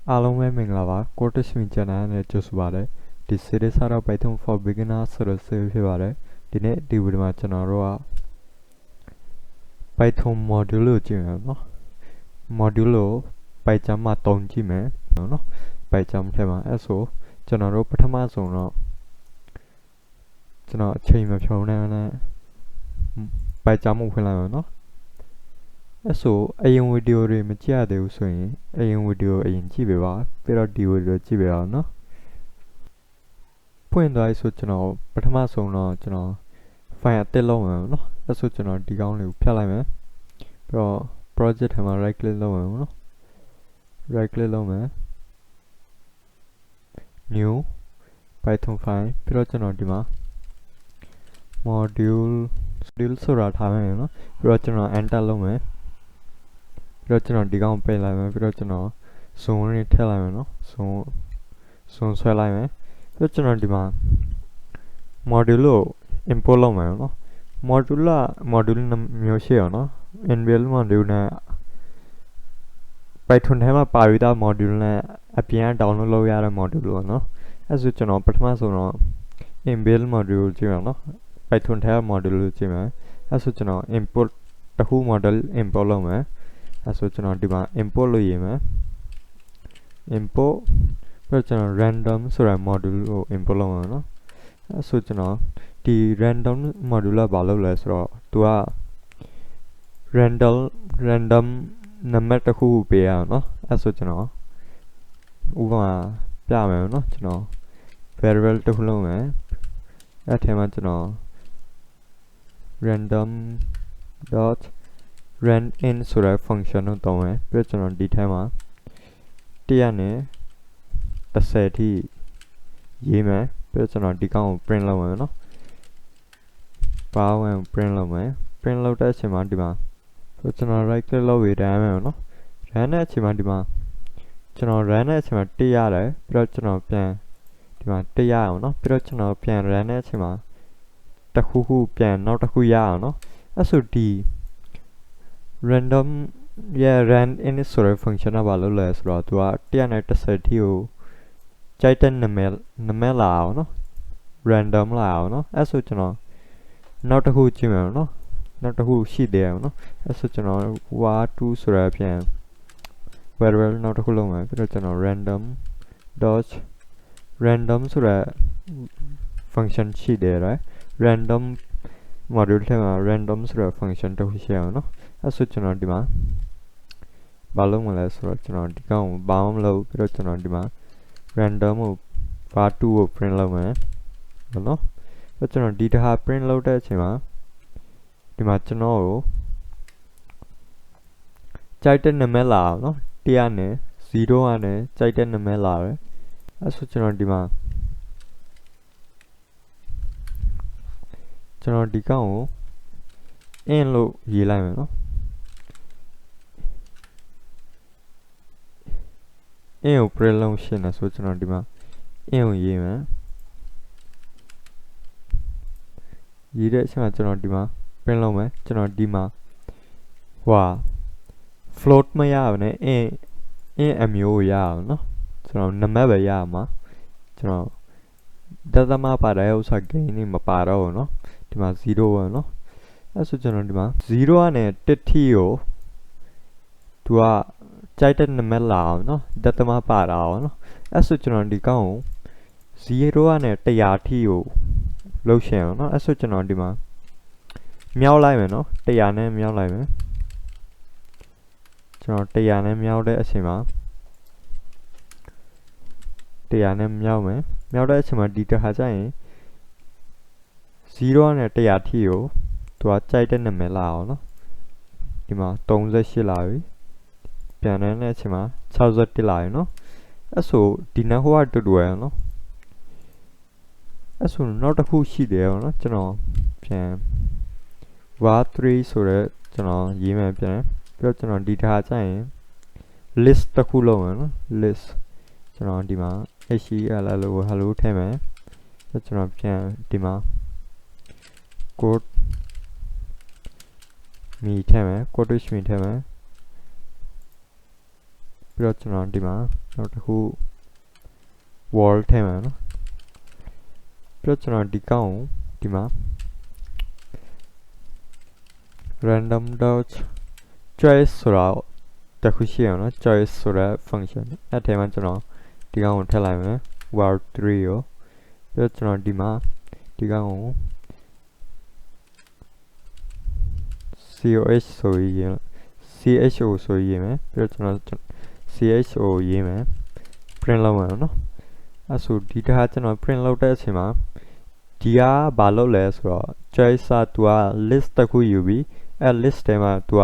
အားလုံးပဲမင်္ဂလာပါ Cortex Min Channel နဲ့ကြိုဆိုပါရစေဒီ series ကတော့ Python for Beginners ဆိုတဲ့ series ဖြစ်ပါတယ်ဒီနေ့ဒီဗီဒီယိုမှာကျွန်တော်တို့က Python module ကိုကြည့်မယ်နော် module ကို Python မှာတုံးကြည့်မယ်နော် Python ထဲမှာအဲ့ဆိုကျွန်တော်တို့ပထမဆုံးတော့ကျွန်တော်အချိန်မဖြုံးနဲ့ Python ကိုဖွင့်လိုက်မယ်နော်အဲ့ဆိုအရင်ဗီဒီယိုတွေမကြည့်ရသေးဘူးဆိုရင်အရင်ဗီဒီယိုအရင်ကြည့်ပေးပါပြီးတော့ဒီဗီဒီယိုကြည့်ပေးအောင်နော်ဖွင့်သွားပြီဆိုကျွန်တော်ပထမဆုံးတော့ကျွန်တော် file အသစ်လုပ်မယ်နော်အဲ့ဆိုကျွန်တော်ဒီကောင်းလေးကိုဖြတ်လိုက်မယ်ပြီးတော့ project ထဲမှာ right click လုပ်မယ်နော် right click လုပ်မယ် new python file ပြီးတော့ကျွန်တော်ဒီမှာ module ဆိုတာထားမယ်နော်ပြီးတော့ကျွန်တော် enter လုပ်မယ်ပြီးတော့ကျွန်တော်ဒီကောင်ပိတ်လိုက်မယ်ပြီးတော့ကျွန်တော် zone နဲ့ထည့်လိုက်မယ်နော် zone ဆွဲလိုက်မယ်ပြီးတော့ကျွန်တော်ဒီမှာ module ကို import လုပ်မယ်နော် module မျိုးရှိရနော် inbuilt module နဲ့ Python ထဲမှာပါပြီးသား module နဲ့အပြင်က download လုပ်ရတဲ့ module ပေါ့နော်အဲ့ဆိုကျွန်တော်ပထမဆုံးတော့ inbuilt module ကြည့်ရနော် Python ထဲက module ကိုကြည့်မယ်အဲ့ဆိုကျွန်တော် import တခု model import လုပ်မယ်အဲ့ဆိုကျွန်တော်ဒီမှာ import လို့ရေးမယ် import ပြီးတော့ကျွန်တော် random ဆိုတဲ့ module ကို import လုပ်မယ်နော်အဲ့ဆိုကျွန်တော်ဒီ random module ကဘာလုပ်လဲဆိုတော့သူက random နံပါတ်တစ်ခုပေးရအောင်နော်အဲ့ဆိုကျွန်တော်ဥပမာပြမယ်နော်ကျွန်တော် variable တစ်ခုလုပ်မယ်အဲ့ထဲမှာကျွန်တော် random dot randin ဆိုတဲ့ function ကိုသုံးမယ်ပြီးတော့ကျွန်တော်ဒီထဲမှာ100နဲ့10ထိရေးမယ်ပြီးတော့ကျွန်တော်ဒီကောင်ကို print လုပ်မယ်နော် power ကို print လုပ်မယ် print လုပ်တဲ့အချိန်မှာဒီမှာကျွန်တော် right click လုပ်ပြီး run မယ်နော် run တဲ့အချိန်မှာဒီမှာကျွန်တော် run တဲ့အချိန်မှာ1ရတယ်ပြီးတော့ကျွန်တော်ပြန်ဒီမှာ1ရအောင်နော်ပြီးတော့ကျွန်တော်ပြန် run တဲ့အချိန်မှာတစ်ခုခုပြန်နောက်တစ်ခုရအောင်နော်အဲ့ဆိုဒီ random run in ဆိုတဲ့ function ကဘာလုပ်လဲဆိုတော့သူက110ထိကိုကြိုက်တဲ့နာမည်လာအောင်နော် random လာအောင်နော်အဲ့ဆိုကျွန်တော်နောက်တစ်ခုကြည့်မယ်နော်နောက်တစ်ခုရှိသေးတယ်နော်အဲ့ဆိုကျွန်တော် var2 ဆိုရပြန် variable နောက်တစ်ခုလုပ်မယ်ပြီးတော့ကျွန်တော် random ဆိုရ function ရှိတယ်right random module ထဲမှာ random ဆိုရ function တစ်ခုရှိအောင်နော်အဲ့ဆိုကျွန်တော်ဒီမှာဘာလုပ်မလဲဆိုတော့ကျွန်တော်ဒီကောင်ကိုဘာမှမလုပ်ပြီးတော့ကျွန်တော်ဒီမှာ random ကို var2 ကို print လုပ်မယ်နော်အဲ့ကျွန်တော်ဒီတစ်ခါ print လုပ်တဲ့အချိန်မှာဒီမှာကျွန်တော်ကိုကြိုက်တဲ့နာမည်လာအောင်နော်100နဲ့0ကနေကြိုက်တဲ့နာမည်လာတယ်အဲ့ဆိုကျွန်တော်ဒီမှာကျွန်တော်ဒီကောင်ကို in လို့ရေးလိုက်မယ်နော် in ကို print လုပ်ရှင်းတယ်ဆိုကျွန်တော်ဒီမှာ in ကိုရေးမယ်ရေးတဲ့အချိန်မှာကျွန်တော်ဒီမှာ print လုပ်မယ်ကျွန်တော်ဒီမှာဟွာ float မရဘူးနဲ့ in အမျိုးကိုရအောင်နော်ကျွန်တော်နံပါတ်ပဲရအောင်ပါကျွန်တော်ဒသမပါတဲ့ဥစ္စာ gain နေမပါတော့ဘူးနော်ဒီမှာ0ပဲနော်အဲ့ဆိုကျွန်တော်ဒီမှာ0ကနေ1ထိကိုသူကကြိုက်တဲ့နံပါတ်လာအောင်နော်ဒသမပါတာအောင်နော်အဲ့ဆိုကျွန်တော်ဒီကောင်ကို0ကနေ100ထိကိုလှုပ်ရှင်အောင်နော်အဲ့ဆိုကျွန်တော်ဒီမှာမြောက်လိုက်မယ်နော်100နဲ့မြောက်လိုက်မယ်ကျွန်တော်100နဲ့မြောက်တဲ့အချိန်မှာ100နဲ့မြောက်မယ်မြောက်တဲ့အချိန်မှာဒီတစ်ခါကျရင်0နဲ့100ထိကိုသူကကြိုက်တဲ့နာမည်လာအောင်နော်ဒီမှာ38လာပြီပြန်တဲ့အချိန်မှာ61လာပြီနော်အဲ့ဆိုဒီနောက်ဟိုကတူတူရအောင်နော်အဲ့ဆိုနောက်တစ်ခုရှိတယ်အောင်နော်ကျွန်တော်ပြန် var3 ဆိုတော့ကျွန်တော်ရေးမယ်ပြန်ပြီးတော့ကျွန်တော်ဒီထားကျရင် list တစ်ခုလုပ်မယ်နော် list ကျွန်တော်ဒီမှာ HEL လို့ hello ထည့်မယ်ပြီးကျွန်တော်ပြန်ဒီမှာ code မီထည့်မယ် code မီထည့်မယ်ပြီးတော့ကျွန်တော်ဒီမှာ နောက်တစ်ခု wall ထဲမှာနော်ပြီးတော့ကျွန်တော်ဒီကောင်ကိုဒီမှာ random dot choice ဆိုတာတစ်ခုရှိရအောင်နော် choice ဆိုတဲ့ function အဲ့ထဲမှာကျွန်တော်ဒီကောင်ကိုထည့်လိုက်မယ် var 3ကိုပြီးတော့ကျွန်တော်ဒီမှာဒီကောင်ကို coh ဆိုရင် cho ဆိုရေးမယ်ပြီးတော့ကျွန်တော် cho ရေးမယ် print လုပ်မယ်နော်အဲ့ဆိုဒီတစ်ခါကျွန်တော် print လုပ်တဲ့အချိန်မှာဒီကဘာလုပ်လဲဆိုတော့ choice က तू က list တစ်ခုယူပြီးအဲ့ list ထဲမှာ तू က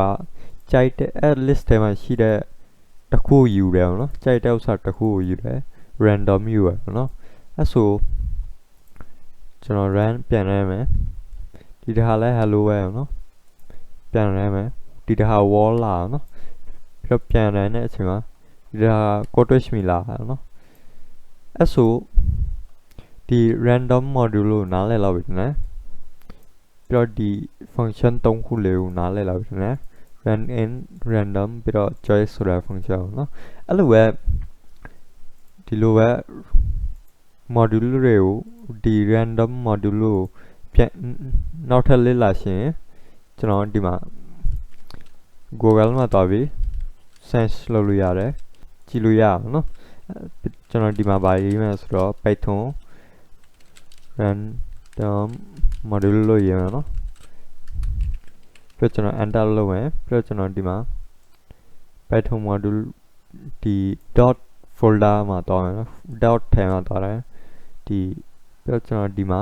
ကြိုက်တဲ့အဲ့ list ထဲမှာရှိတဲ့တစ်ခုယူတယ်နော်ကြိုက်တဲ့ဥစ္စာတစ်ခုကိုယူတယ် random ယူရနော်အဲ့ဆိုကျွန်တော် run ပြန်ရမယ်ဒီတစ်ခါလဲ hello ပဲနော်ပြန်ရမယ်ဒီတစ်ခါ wall လာနော်ပြီးတော့ပြန်ရတဲ့အချိန်မှာဒီတစ်ခါ cottage မီလာနော်အဲ့ဆိုဒီ random module ကိုနားလည်လောက်ပြီနော်ပြီးတော့ဒီ function 3ခုလေးကိုနားလည်လောက်ပြီနော် run in random ပြီးတော့ choice ဆိုတဲ့ function နော်အဲ့လိုပဲဒီလိုပဲ module တွေကိုဒီ random module ကိုပြန်နောက်ထပ်လေ့လာရှင်ကျွန်တော်ဒီမှာ Google မှာသွားပြီး search လုပ်လို့ရတယ်ကြည့်လို့ရအောင်နော်ကျွန်တော်ဒီမှာပါရေးမယ်ဆိုတော့ Python random module လို့ရေးမယ်နော်ပြီးတော့ကျွန်တော် enter လုပ်မယ်ပြီးတော့ကျွန်တော်ဒီမှာ Python module ဒီ dot folder မှာသွားမယ်နော် dot ထဲမှာသွားတယ်ဒီပြီးတော့ကျွန်တော်ဒီမှာ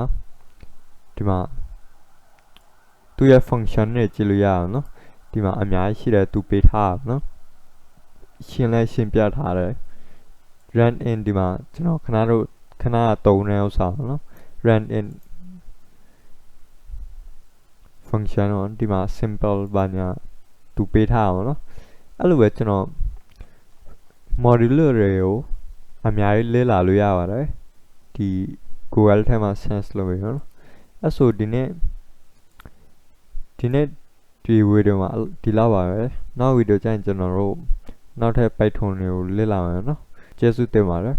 သူ့ရဲ့ function တွေကြည့်လို့ရအောင်နော်ဒီမှာအများကြီးရှိတယ်သူပေးထားတာနော်ရှင်းပြထားတယ် run in ဒီမှာကျွန်တော်ခဏသုံးတဲ့ဥစ္စာနော် run in function on ဒီမှာ simple ဘာညာသူပေးထားအောင်နော်အဲ့လိုပဲကျွန်တော် module တွေကိုအများကြီးလေ့လာလို့ရပါတယ်ဒီ Google ထဲမှာ search လုပ်ရနော်အဲ့ဆိုဒီနေ့ဒီဗီဒီယိုမှာဒီလောက်ပါပဲနောက်ဗီဒီယိုကျရင်ကျွန်တော်တို့နောက်ထပ် Python တွေကိုလေ့လာမယ်နော်ကျေးဇူးတင်ပါတယ်